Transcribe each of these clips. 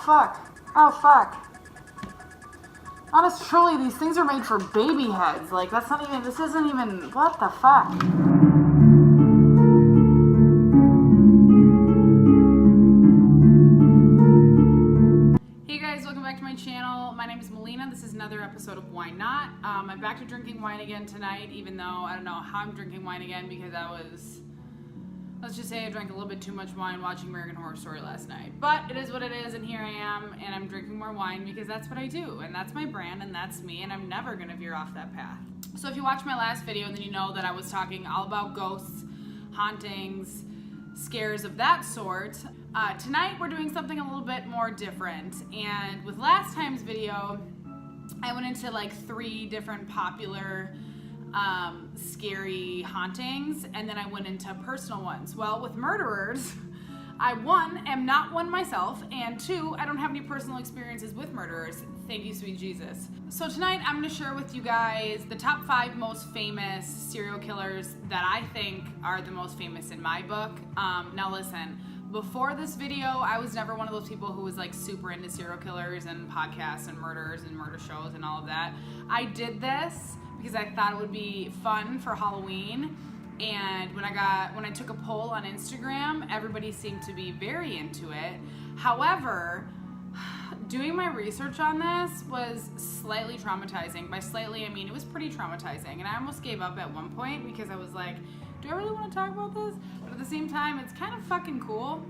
fuck. Oh, fuck. Honest, truly, these things are made for baby heads. Like, that's not even, this isn't even, what the fuck? Hey guys, welcome back to my channel. My name is Melina. This is another episode of Why Not. I'm back to drinking wine again tonight, even though I don't know how I'm drinking wine again because let's just say I drank a little bit too much wine watching American Horror Story last night. But it is what it is, and here I am, and I'm drinking more wine because that's what I do, and that's my brand, and that's me, and I'm never gonna veer off that path. So if you watched my last video, then you know that I was talking all about ghosts, hauntings, scares of that sort. Tonight we're doing something a little bit more different, and with last time's video, I went into like 3 different popular scary hauntings, and then I went into personal ones. Well, with murderers, I, 1, am not one myself, and 2, I don't have any personal experiences with murderers. Thank you, sweet Jesus. So tonight I'm going to share with you guys the top 5 most famous serial killers that I think are the most famous in my book. Now listen, before this video, I was never one of those people who was like super into serial killers and podcasts and murders and murder shows and all of that. I did this because I thought it would be fun for Halloween, and when I took a poll on Instagram, everybody seemed to be very into it. However, doing my research on this was slightly traumatizing. By slightly, I mean it was pretty traumatizing, and I almost gave up at one point because I was like, do I really want to talk about this? But at the same time, it's kind of fucking cool.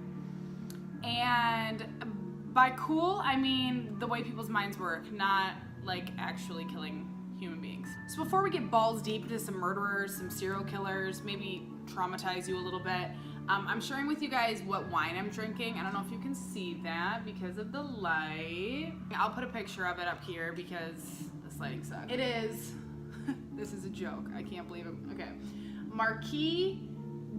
And by cool, I mean the way people's minds work, not like actually killing human beings. So before we get balls deep into some murderers, some serial killers, maybe traumatize you a little bit, I'm sharing with you guys what wine I'm drinking. I don't know if you can see that because of the light. I'll put a picture of it up here because this lighting sucks. It is, this is a joke. I can't believe it. Okay. Marquis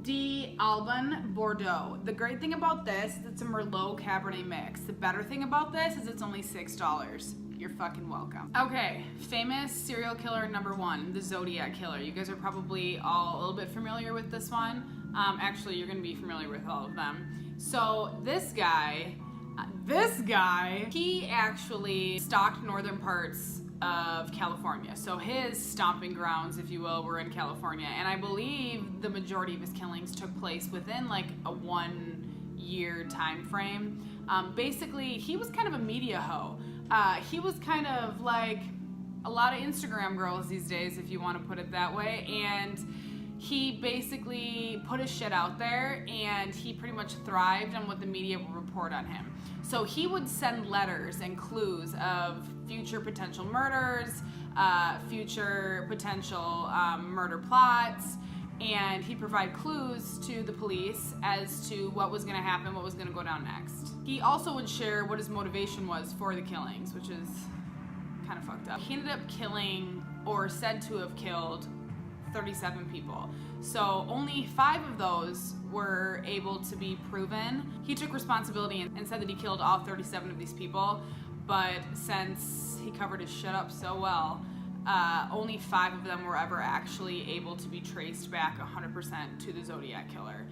d'Alban Bordeaux. The great thing about this is it's a Merlot Cabernet mix. The better thing about this is it's only $6. You're fucking welcome. Okay, famous serial killer number 1, the Zodiac Killer. You guys are probably all a little bit familiar with this one. Actually, you're gonna be familiar with all of them. So this guy, he actually stalked northern parts of California. So his stomping grounds, if you will, were in California. And I believe the majority of his killings took place within like a 1-year time frame. Basically, he was kind of a media hoe. He was kind of like a lot of Instagram girls these days, if you want to put it that way, and he basically put his shit out there, and he pretty much thrived on what the media would report on him. So he would send letters and clues of future potential murders, future potential murder plots, and he'd provide clues to the police as to what was going to happen, what was going to go down next. He also would share what his motivation was for the killings, which is kind of fucked up. He ended up killing, or said to have killed, 37 people. So only 5 of those were able to be proven. He took responsibility and said that he killed all 37 of these people, but since he covered his shit up so well, only 5 of them were ever actually able to be traced back 100% to the Zodiac Killer.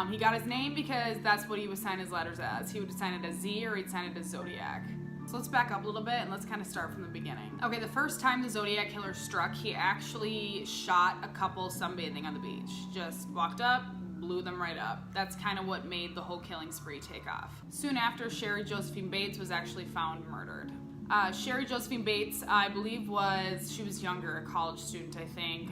He got his name because that's what he would sign his letters as. He would sign it as Z, or he'd sign it as Zodiac. So let's back up a little bit and let's kind of start from the beginning. Okay, the first time the Zodiac Killer struck, he actually shot a couple sunbathing on the beach. Just walked up, blew them right up. That's kind of what made the whole killing spree take off. Soon after, Sherry Josephine Bates was actually found murdered. Sherry Josephine Bates, I believe she was younger, a college student, I think,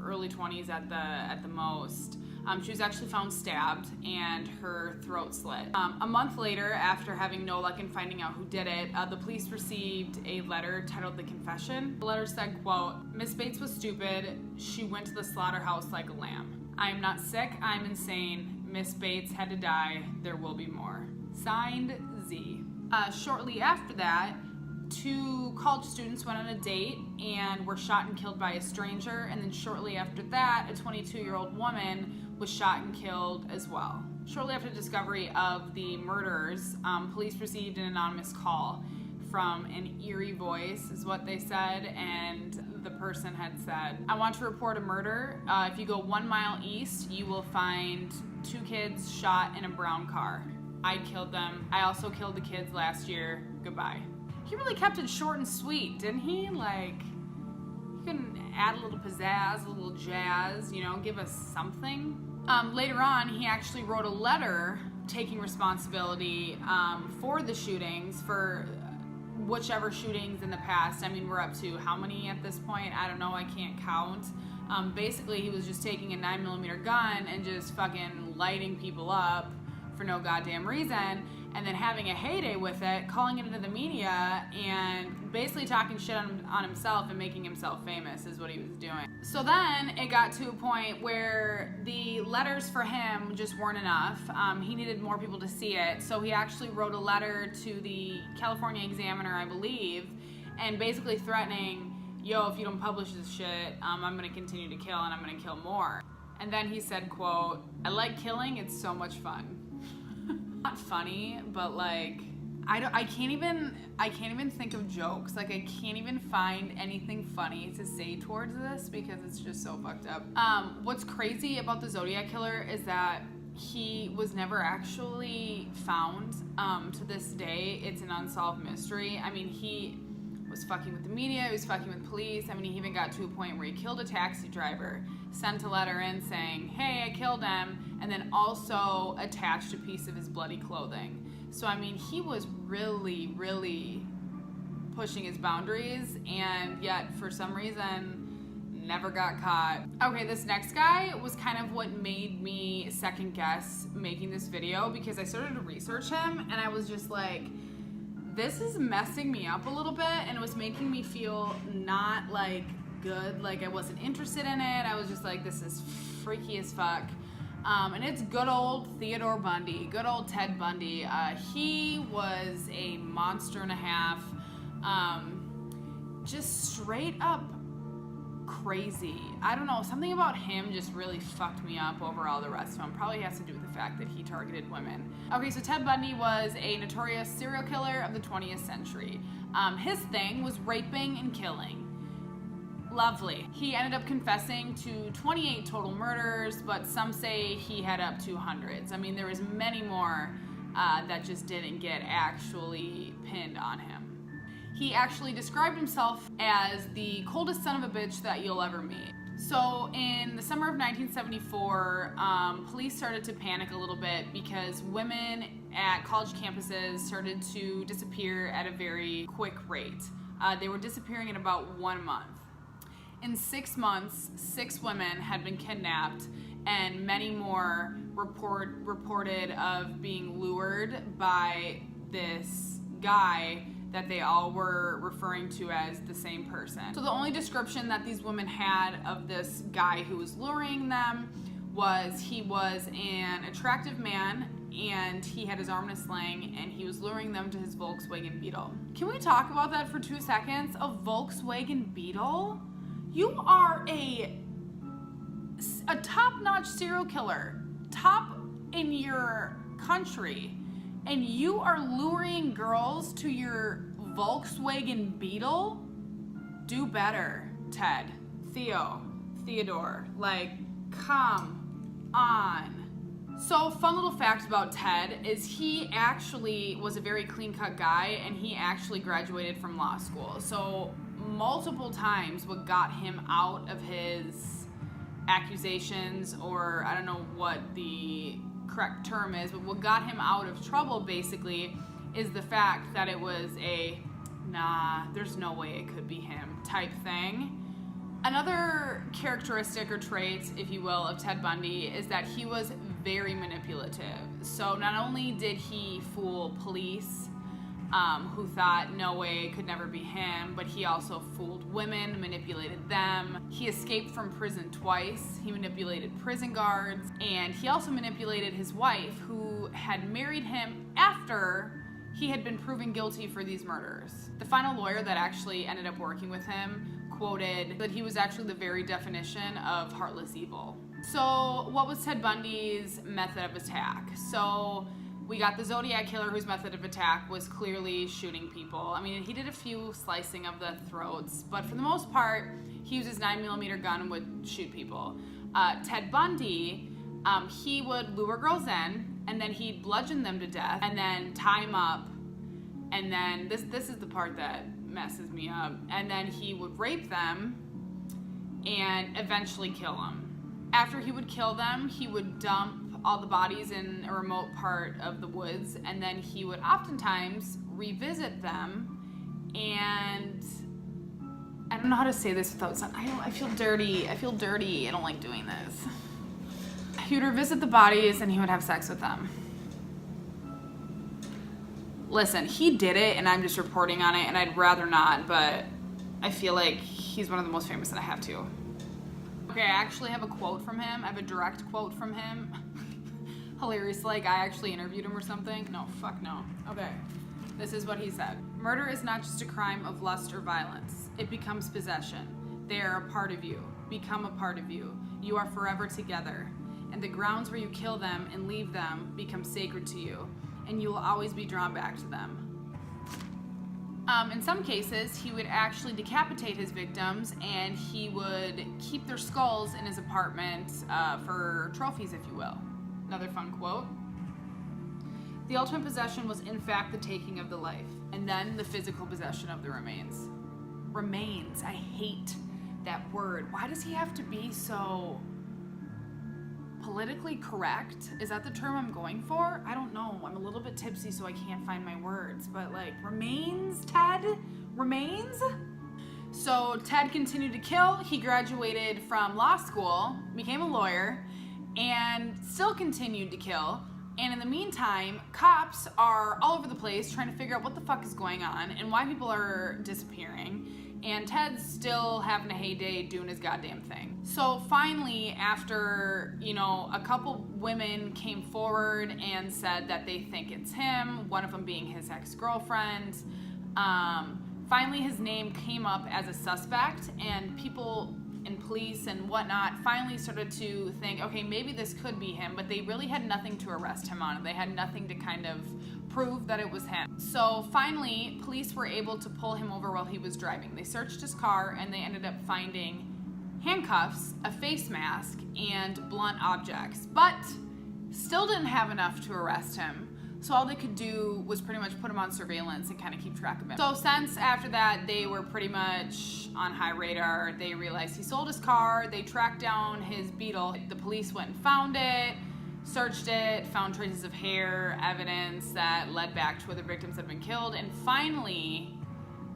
early 20s at the most. She was actually found stabbed and her throat slit. A month later, after having no luck in finding out who did it, the police received a letter titled The Confession. The letter said, quote, "Miss Bates was stupid. She went to the slaughterhouse like a lamb. I am not sick. I'm insane. Miss Bates had to die. There will be more. Signed, Z." Shortly after that, 2 college students went on a date and were shot and killed by a stranger, and then shortly after that, a 22-year-old woman was shot and killed as well. Shortly after the discovery of the murders, police received an anonymous call from an eerie voice, is what they said, and the person had said, "I want to report a murder. If you go 1 mile east, you will find 2 kids shot in a brown car." I killed them. I also killed the kids last year. Goodbye. He really kept it short and sweet, didn't he? Like, he couldn't add a little pizzazz, a little jazz, you know, give us something. Later on, he actually wrote a letter taking responsibility for the shootings, for whichever shootings in the past. I mean, we're up to how many at this point? I don't know, I can't count. Basically, he was just taking a 9mm gun and just fucking lighting people up for no goddamn reason, and then having a heyday with it, calling it into the media, and basically talking shit on himself and making himself famous is what he was doing. So then it got to a point where the letters for him just weren't enough. He needed more people to see it, so he actually wrote a letter to the California Examiner, I believe, and basically threatening, yo, if you don't publish this shit, I'm gonna continue to kill, and I'm gonna kill more. And then he said, quote, "I like killing, it's so much fun." Not funny, but like, I can't even think of jokes. Like, I can't even find anything funny to say towards this because it's just so fucked up. What's crazy about the Zodiac Killer is that he was never actually found. To this day, it's an unsolved mystery. I mean, he was fucking with the media, he was fucking with police. I mean, he even got to a point where he killed a taxi driver, sent a letter in saying, hey, I killed him, and then also attached a piece of his bloody clothing. So, I mean, he was really, really pushing his boundaries, and yet, for some reason, never got caught. Okay, this next guy was kind of what made me second guess making this video, because I started to research him, and I was just like, this is messing me up a little bit, and it was making me feel not like good, like I wasn't interested in it. I was just like, this is freaky as fuck. And it's good old Theodore Bundy, good old Ted Bundy. He was a monster and a half, just straight up crazy. I don't know, something about him just really fucked me up over all the rest of him. Probably has to do with the fact that he targeted women. Okay, so Ted Bundy was a notorious serial killer of the 20th century. His thing was raping and killing. Lovely. He ended up confessing to 28 total murders, but some say he had up to hundreds. I mean, there was many more that just didn't get actually pinned on him. He actually described himself as the coldest son of a bitch that you'll ever meet. So in the summer of 1974, police started to panic a little bit because women at college campuses started to disappear at a very quick rate. They were disappearing in about 1 month. In 6 months, 6 women had been kidnapped, and many more reported of being lured by this guy that they all were referring to as the same person. So the only description that these women had of this guy who was luring them was he was an attractive man, and he had his arm in a sling, and he was luring them to his Volkswagen Beetle. Can we talk about that for 2 seconds? A Volkswagen Beetle? You are a top-notch serial killer, top in your country, and you are luring girls to your Volkswagen Beetle? Do better, Ted. Theodore, like, come on. So, fun little fact about Ted is he actually was a very clean-cut guy, and he actually graduated from law school. So, multiple times what got him out of his accusations, or I don't know what the correct term is, but what got him out of trouble basically is the fact that it was a nah, there's no way it could be him type thing. Another characteristic or trait, if you will, of Ted Bundy is that he was very manipulative. So not only did he fool police who thought no way it could never be him, but he also fooled women, manipulated them. He escaped from prison twice. He manipulated prison guards, and he also manipulated his wife, who had married him after he had been proven guilty for these murders. The final lawyer that actually ended up working with him quoted that he was actually the very definition of heartless evil. So what was Ted Bundy's method of attack? So we got the Zodiac Killer, whose method of attack was clearly shooting people. I mean, he did a few slicing of the throats, but for the most part, he used his 9mm gun and would shoot people. Ted Bundy, he would lure girls in, and then he'd bludgeon them to death and then tie them up, and then this is the part that messes me up, and then he would rape them and eventually kill them. After he would kill them, he would dump all the bodies in a remote part of the woods, and then he would oftentimes revisit them, and I don't know how to say this without sound. I feel dirty. I don't like doing this. He would revisit the bodies and he would have sex with them. Listen, he did it and I'm just reporting on it, and I'd rather not, but I feel like he's one of the most famous and I have to. Okay, I actually have a quote from him. I have a direct quote from him. Hilarious, like I actually interviewed him or something. No, fuck no. Okay, this is what he said. Murder is not just a crime of lust or violence. It becomes possession. They are a part of you, become a part of you. You are forever together. And the grounds where you kill them and leave them become sacred to you, and you will always be drawn back to them. In some cases, he would actually decapitate his victims, and he would keep their skulls in his apartment for trophies, if you will. Another fun quote. The ultimate possession was in fact the taking of the life, and then the physical possession of the remains. Remains, I hate that word. Why does he have to be so politically correct? Is that the term I'm going for? I don't know. I'm a little bit tipsy, so I can't find my words. But like, remains, Ted? Remains? So Ted continued to kill. He graduated from law school, became a lawyer, and still continued to kill. And in the meantime, cops are all over the place trying to figure out what the fuck is going on and why people are disappearing. And Ted's still having a heyday doing his goddamn thing. So finally, after, a couple women came forward and said that they think it's him, one of them being his ex-girlfriend, finally his name came up as a suspect, and people and police and whatnot finally started to think, okay, maybe this could be him, but they really had nothing to arrest him on. They had nothing to kind of prove that it was him. So finally, police were able to pull him over while he was driving. They searched his car and they ended up finding handcuffs, a face mask, and blunt objects, but still didn't have enough to arrest him. So all they could do was pretty much put him on surveillance and kind of keep track of him. So since after that, they were pretty much on high radar. They realized he sold his car. They tracked down his Beetle. The police went and found it, searched it, found traces of hair, evidence that led back to where the victims had been killed. And finally,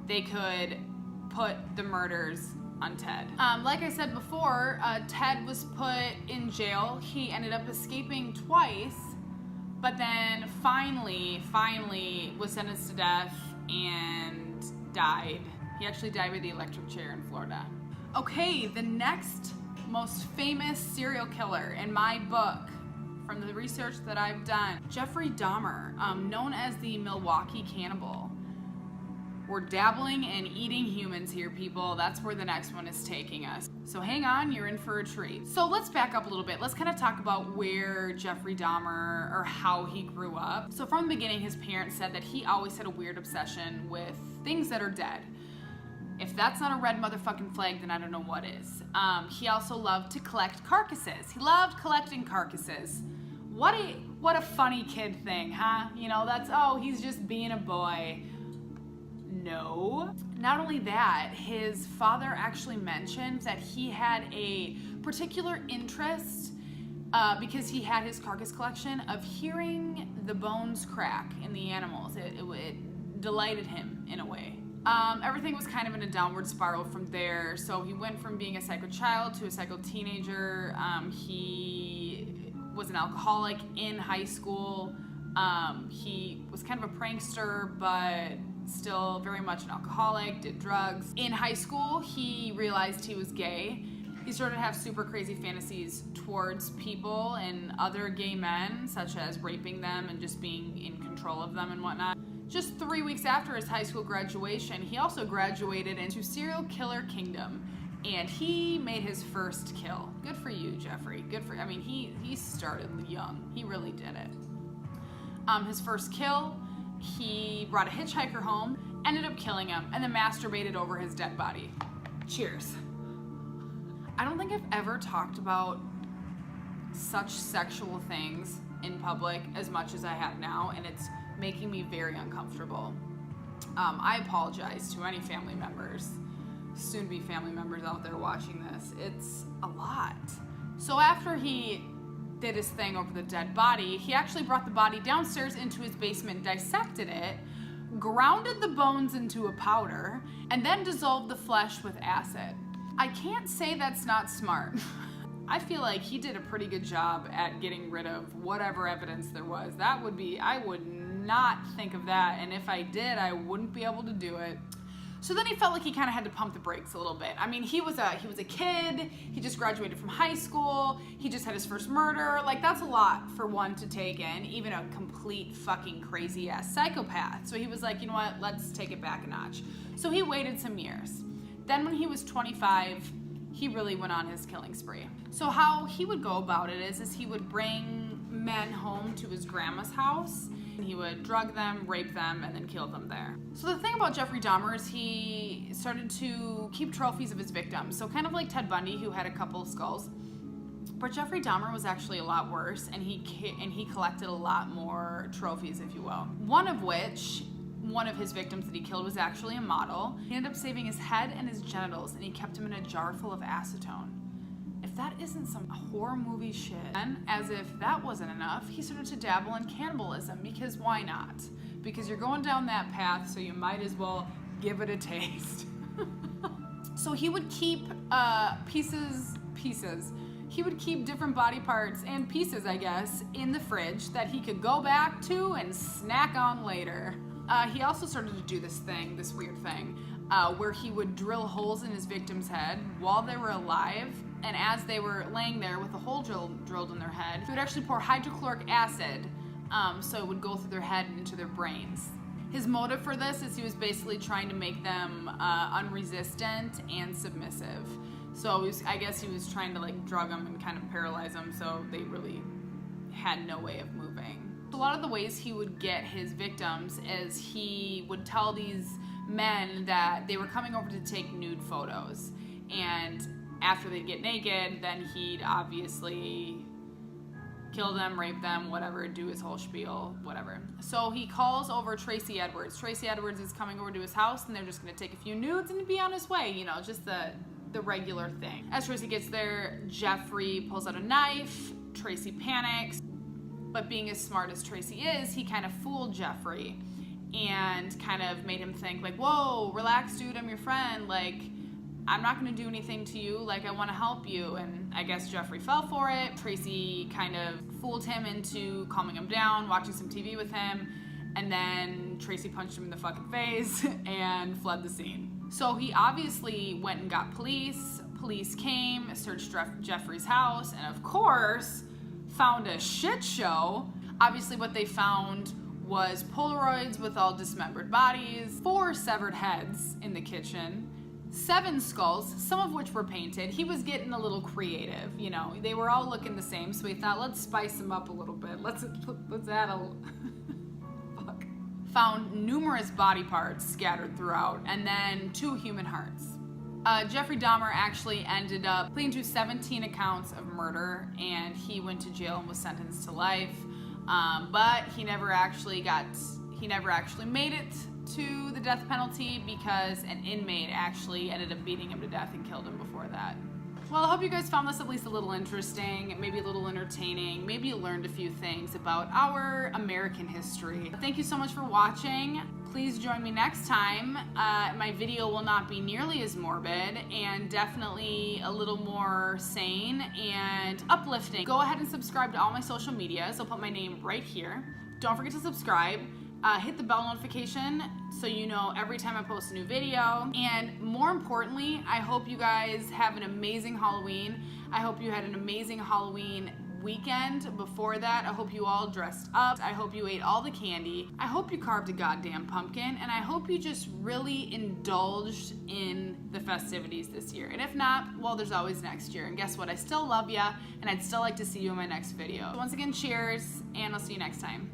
they could put the murders on Ted. Like I said before, Ted was put in jail. He ended up escaping twice, but then finally was sentenced to death and died. He actually died by the electric chair in Florida. Okay, the next most famous serial killer in my book, from the research that I've done, Jeffrey Dahmer, known as the Milwaukee Cannibal. We're dabbling in eating humans here, people. That's where the next one is taking us. So hang on, you're in for a treat. So let's back up a little bit. Let's kind of talk about where Jeffrey Dahmer, or how he grew up. So from the beginning, his parents said that he always had a weird obsession with things that are dead. If that's not a red motherfucking flag, then I don't know what is. He also loved to collect carcasses. He loved collecting carcasses. What a funny kid thing, huh? That's, oh, he's just being a boy. No. Not only that, his father actually mentioned that he had a particular interest, because he had his carcass collection, of hearing the bones crack in the animals. It delighted him in a way. Everything was kind of in a downward spiral from there. So he went from being a psycho child to a psycho teenager. He was an alcoholic in high school. He was kind of a prankster, but still very much an alcoholic, did drugs. In high school, he realized he was gay. He started to have super crazy fantasies towards people and other gay men, such as raping them and just being in control of them and whatnot. Just 3 weeks after his high school graduation, he also graduated into serial killer kingdom, and he made his first kill. Good for you, Jeffrey. He started young. He really did it. His first kill, he brought a hitchhiker home, ended up killing him, and then masturbated over his dead body. Cheers. I don't think I've ever talked about such sexual things in public as much as I have now, and it's making me very uncomfortable. I apologize to any family members, soon-to-be family members out there watching this. It's a lot. So after he did his thing over the dead body, he actually brought the body downstairs into his basement, dissected it, grounded the bones into a powder, and then dissolved the flesh with acid. I can't say that's not smart. I feel like he did a pretty good job at getting rid of whatever evidence there was. I would not think of that, and if I did, I wouldn't be able to do it. So then he felt like he kind of had to pump the brakes a little bit. I mean, he was a kid, he just graduated from high school, he just had his first murder. Like, that's a lot for one to take in, even a complete fucking crazy ass psychopath. So he was like, you know what, let's take it back a notch. So he waited some years. Then when he was 25, he really went on his killing spree. So how he would go about it is he would bring men home to his grandma's house, and he would drug them, rape them, and then kill them there. So the thing about Jeffrey Dahmer is he started to keep trophies of his victims. So kind of like Ted Bundy, who had a couple of skulls. But Jeffrey Dahmer was actually a lot worse, and he collected a lot more trophies, if you will. One of his victims that he killed was actually a model. He ended up saving his head and his genitals, and he kept them in a jar full of acetone. If that isn't some horror movie shit. And as if that wasn't enough, he started to dabble in cannibalism, because why not? Because you're going down that path, so you might as well give it a taste. So he would keep pieces. He would keep different body parts and pieces, I guess, in the fridge that he could go back to and snack on later. He also started to do this weird thing, where he would drill holes in his victim's head while they were alive, and as they were laying there with a hole drilled in their head, he would actually pour hydrochloric acid, so it would go through their head and into their brains. His motive for this is he was basically trying to make them unresistant and submissive. So I guess he was trying to like drug them and kind of paralyze them, so they really had no way of moving. A lot of the ways he would get his victims is he would tell these men that they were coming over to take nude photos, and after they'd get naked, then he'd obviously kill them, rape them, whatever, do his whole spiel, whatever. So he calls over Tracy Edwards. Tracy Edwards is coming over to his house, and they're just gonna take a few nudes and be on his way, you know, just the regular thing. As Tracy gets there, Jeffrey pulls out a knife, Tracy panics, but being as smart as Tracy is, he kind of fooled Jeffrey and kind of made him think like, whoa, relax, dude, I'm your friend, like, I'm not gonna do anything to you, like, I wanna help you. And I guess Jeffrey fell for it. Tracy kind of fooled him into calming him down, watching some TV with him, and then Tracy punched him in the fucking face and fled the scene. So he obviously went and got police. Police came, searched Jeffrey's house, and of course, found a shit show. Obviously what they found was Polaroids with all dismembered bodies, 4 severed heads in the kitchen, 7 skulls, some of which were painted. He was getting a little creative, you know. They were all looking the same, so he thought, let's spice them up a little bit. Let's add a... Fuck. Found numerous body parts scattered throughout, and then 2 human hearts. Jeffrey Dahmer actually ended up pleading to 17 accounts of murder, and he went to jail and was sentenced to life. But he never actually made it to the death penalty because an inmate actually ended up beating him to death and killed him before that. Well, I hope you guys found this at least a little interesting, maybe a little entertaining, maybe you learned a few things about our American history. Thank you so much for watching. Please join me next time. My video will not be nearly as morbid and definitely a little more sane and uplifting. Go ahead and subscribe to all my social medias. I'll put my name right here. Don't forget to subscribe. Hit the bell notification so you know every time I post a new video. And more importantly, I hope you guys have an amazing Halloween. I hope you had an amazing Halloween weekend before that. I hope you all dressed up. I hope you ate all the candy. I hope you carved a goddamn pumpkin. And I hope you just really indulged in the festivities this year. And if not, well, there's always next year. And guess what? I still love ya, and I'd still like to see you in my next video. So once again, cheers, and I'll see you next time.